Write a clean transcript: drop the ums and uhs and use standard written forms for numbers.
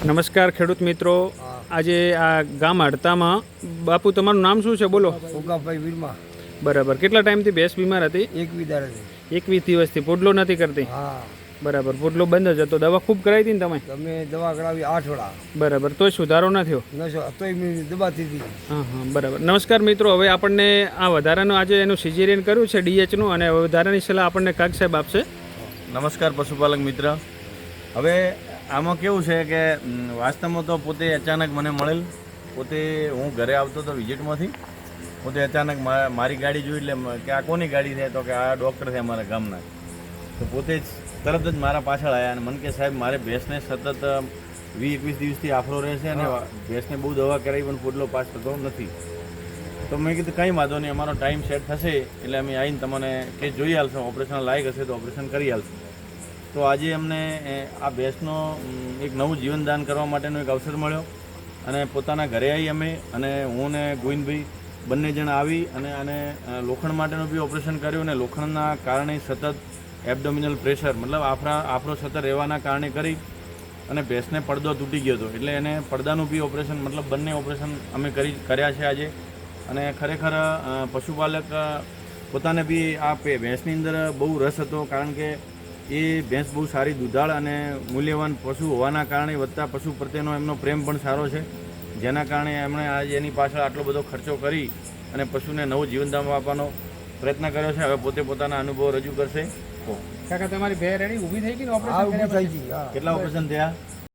નમસ્કાર ખેડૂત મિત્રો, આજે આ ગામ હડતામાં બાપુ તમારું નામ શું છે બોલો? ઓગાભાઈ વીરમા. બરાબર. કેટલા ટાઈમથી ભેંસ બીમાર હતી? 21 દાડે. 21 દિવસથી પોડલો નથી કરતી? હા બરાબર. પોડલો બંધ જ હતો. દવા ખૂબ કરાવી હતી ને તમે? તમે દવા કરાવી 8 વડા. બરાબર. તોય સુધારો ન થયો? નશો તોય મેં દબાતી હતી. હા હા બરાબર. નમસ્કાર મિત્રો, હવે આપણને આ વધારાનું આજે એનું સિઝેરિયન કર્યું છે DHનું, અને વધારાની સલાહ આપણને કાક સાહેબ આપશે. નમસ્કાર પશુપાલક મિત્ર. હવે આમાં કેવું છે કે વાસ્તવમાં તો પોતે અચાનક મને મળેલ. પોતે હું ઘરે આવતો હતો વિઝિટમાંથી. પોતે અચાનક મારી ગાડી જોઈ એટલે કે આ કોની ગાડી છે? તો કે આ ડૉક્ટર છે અમારા ગામના. તો પોતે જ તરત જ મારા પાછળ આવ્યા અને મને કે સાહેબ મારે ભેંસને સતત 20-21 દિવસથી આફરો રહે છે અને ભેંસને બહુ દવા કરાવી પણ પોડલો પાસ થતો નથી. તો મેં કીધું કંઈ વાંધો નહીં, અમારો ટાઈમ સેટ થશે એટલે અમે આવીને તમને કે જોઈ આલશો, ઓપરેશન લાયક હશે તો ઓપરેશન કરી આલશું. તો આજે અમને આ ભેંસનો એક નવું જીવનદાન કરવા માટેનો એક અવસર મળ્યો અને પોતાના ઘરે આવી અમે અને હું ને ગોવિંદભાઈ બંને જણ આવી અને લોખંડ માટેનું બી ઓપરેશન કર્યું અને લોખંડના કારણે સતત એબડોમિનલ પ્રેશર મતલબ આફરો સતત રહેવાના કારણે કરી અને ભેંસને પડદો તૂટી ગયો હતો. એટલે એને પડદાનું બી ઓપરેશન મતલબ બંને ઓપરેશન અમે કર્યા છે આજે. અને ખરેખર પશુપાલક પોતાને બી આ ભેંસની અંદર બહુ રસ હતો, કારણ કે એ ભેંસ બહુ સારી દુધાળ અને મૂલ્યવાન પશુ હોવાના કારણે વધતા પશુ પ્રત્યેનો એમનો પ્રેમ પણ સારો છે, જેના કારણે એમણે આજે એની પાછળ આટલો બધો ખર્ચો કરી અને પશુને નવું જીવનદાન આપવાનો પ્રયત્ન કર્યો છે. હવે પોતે પોતાના અનુભવ રજૂ કરશે. કાકા તમારી ભેં રેડી ઊભી થઈ ગઈ ને હા ઓપરેશન ઊભી કર્યા થઈ પછી? ગઈ. હા કેટલા ઓપરેશન થયા?